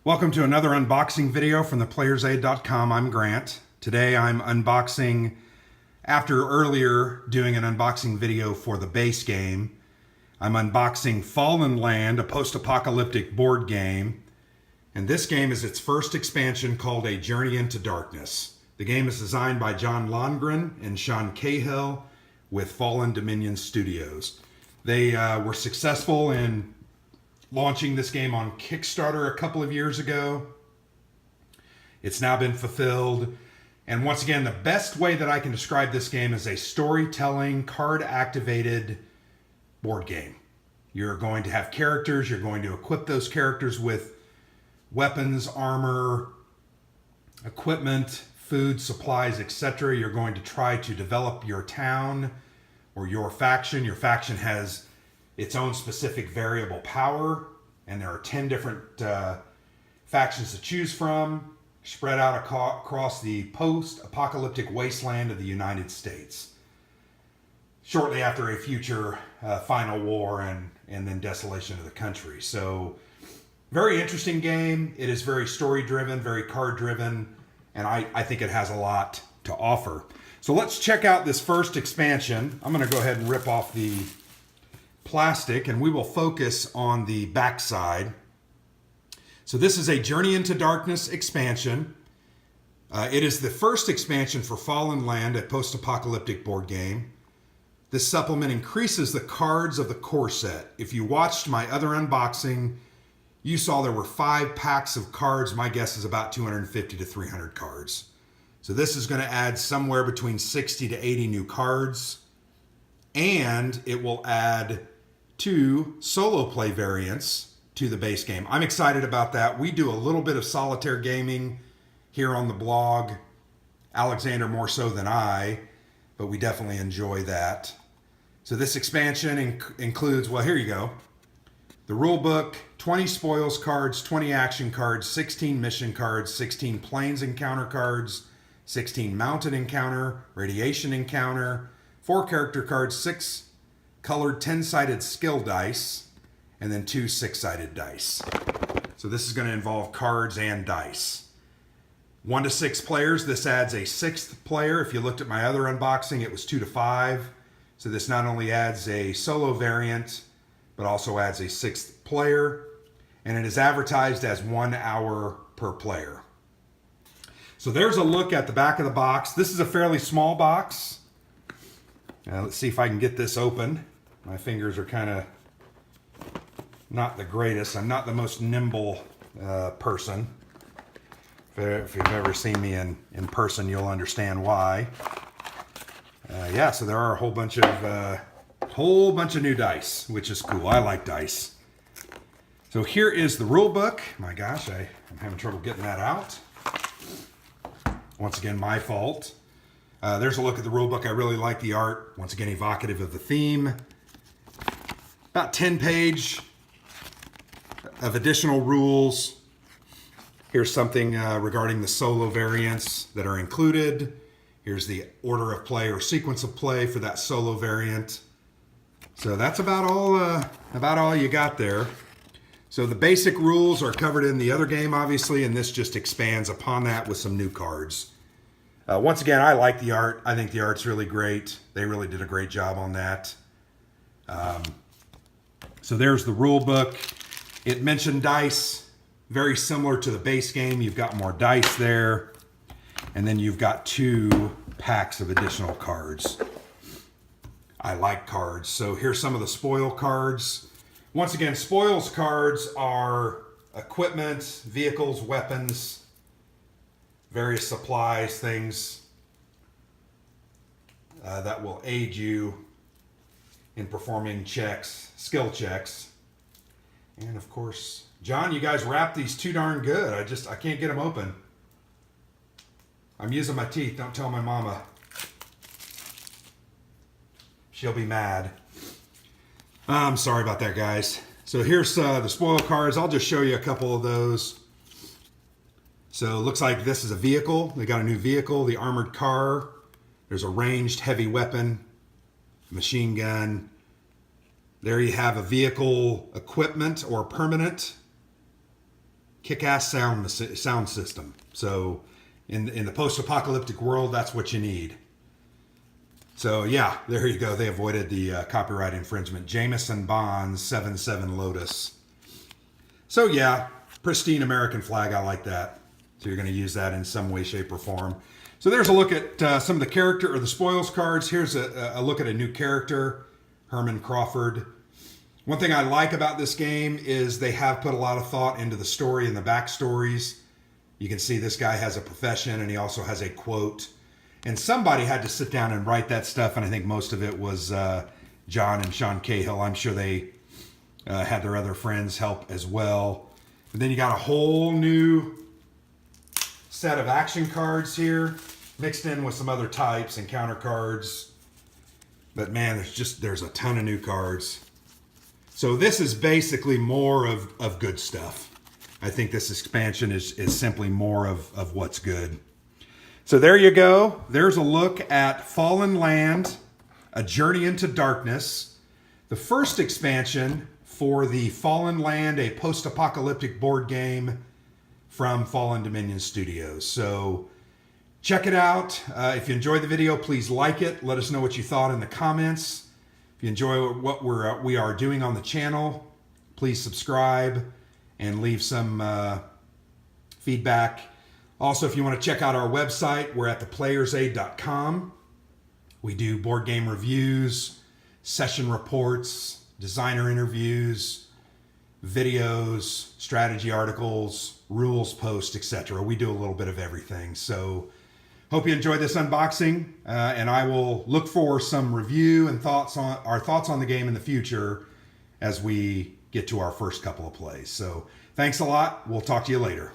Welcome to another unboxing video from theplayersaid.com. I'm Grant. Today I'm unboxing, after earlier doing an unboxing video for the base game, I'm unboxing Fallen Land, a post-apocalyptic board game. And this game is its first expansion called A Journey into Darkness. The game is designed by John Longren and Sean Cahill with Fallen Dominion Studios. They were successful in launching this game on Kickstarter a couple of years ago. It's now been fulfilled. And once again, the best way that I can describe this game is a storytelling, card-activated board game. You're going to have characters. You're going to equip those characters with weapons, armor, equipment, food, supplies, etc. You're going to try to develop your town or your faction. Your faction has its own specific variable power, and there are 10 different factions to choose from, spread out across the post-apocalyptic wasteland of the United States, shortly after a future final war and then desolation of the country. So, very interesting game. It is very story-driven, very card-driven, and I think it has a lot to offer. So let's check out this first expansion. I'm going to go ahead and rip off the plastic, and we will focus on the back side. So this is a Journey into Darkness expansion. It is the first expansion for Fallen Land, a post-apocalyptic board game. This supplement increases the cards of the core set. If you watched my other unboxing, you saw there were 5 packs of cards. My guess is about 250 to 300 cards. So this is going to add somewhere between 60 to 80 new cards, and it will add 2 solo play variants to the base game. I'm excited about that. We do a little bit of solitaire gaming here on the blog. Alexander more so than I, but we definitely enjoy that. So this expansion includes, well, here you go. The rule book, 20 spoils cards, 20 action cards, 16 mission cards, 16 planes encounter cards, 16 mountain encounter, radiation encounter, 4 character cards, 6 colored 10-sided skill dice, and then 2 6-sided dice. So this is going to involve cards and dice. 1 to 6 players. This adds a 6th player. If you looked at my other unboxing, it was 2 to 5. So this not only adds a solo variant, but also adds a 6th player. And it is advertised as 1 hour per player. So there's a look at the back of the box. This is a fairly small box. Let's see if I can get this open. My fingers are kind of not the greatest. I'm not the most nimble person. If you've ever seen me in person, you'll understand why. Yeah, so there are a whole bunch of new dice, which is cool. I like dice. So here is the rule book. My gosh, I'm having trouble getting that out. Once again, my fault. There's a look at the rule book. I really like the art. Once again, evocative of the theme. About 10 page of additional rules. Here's something regarding the solo variants that are included. Here's the order of play or sequence of play for that solo variant. So that's about all you got there. So the basic rules are covered in the other game, obviously, and this just expands upon that with some new cards. Once again, I like the art. I think the art's really great. They really did a great job on that. So there's the rule book. It mentioned dice, very similar to the base game. You've got more dice there. And then you've got 2 packs of additional cards. I like cards. So here's some of the spoil cards. Once again, spoils cards are equipment, vehicles, weapons, various supplies, things that will aid you in performing checks, skill checks. And of course, John, you guys wrap these too darn good. I can't get them open. I'm using my teeth. Don't tell my mama. She'll be mad. I'm sorry about that, guys. So here's the spoil cards. I'll just show you a couple of those. So it looks like this is a vehicle. They got a new vehicle, the armored car. There's a ranged heavy weapon, machine gun. There you have a vehicle equipment or permanent. kick-ass sound system. So in the post-apocalyptic world, that's what you need. So yeah, there you go. They avoided the copyright infringement. Jameson Bonds 77 Lotus. So yeah, pristine American flag. I like that. So you're going to use that in some way, shape, or form. So there's a look at some of the character or the spoils cards. Here's a look at a new character, Herman Crawford. One thing I like about this game is they have put a lot of thought into the story and the backstories. You can see this guy has a profession and he also has a quote. And somebody had to sit down and write that stuff, and I think most of it was John and Sean Cahill. I'm sure they had their other friends help as well. But then you got a whole new set of action cards here, mixed in with some other types and counter cards. But man, there's a ton of new cards. So this is basically more of good stuff. I think this expansion is simply more of what's good. So there you go. There's a look at Fallen Land, A Journey into Darkness, the first expansion for the Fallen Land, a post-apocalyptic board game from Fallen Dominion Studios. So check it out. If you enjoyed the video, please like it. Let us know what you thought in the comments. If you enjoy what we are doing on the channel, please subscribe and leave some feedback. Also, if you want to check out our website, we're at thePlayersAid.com. We do board game reviews, session reports, designer interviews, videos, strategy articles, rules posts, etc. We do a little bit of everything. So hope you enjoyed this unboxing, and I will look for some review and thoughts on the game in the future as we get to our first couple of plays. So thanks a lot. We'll talk to you later.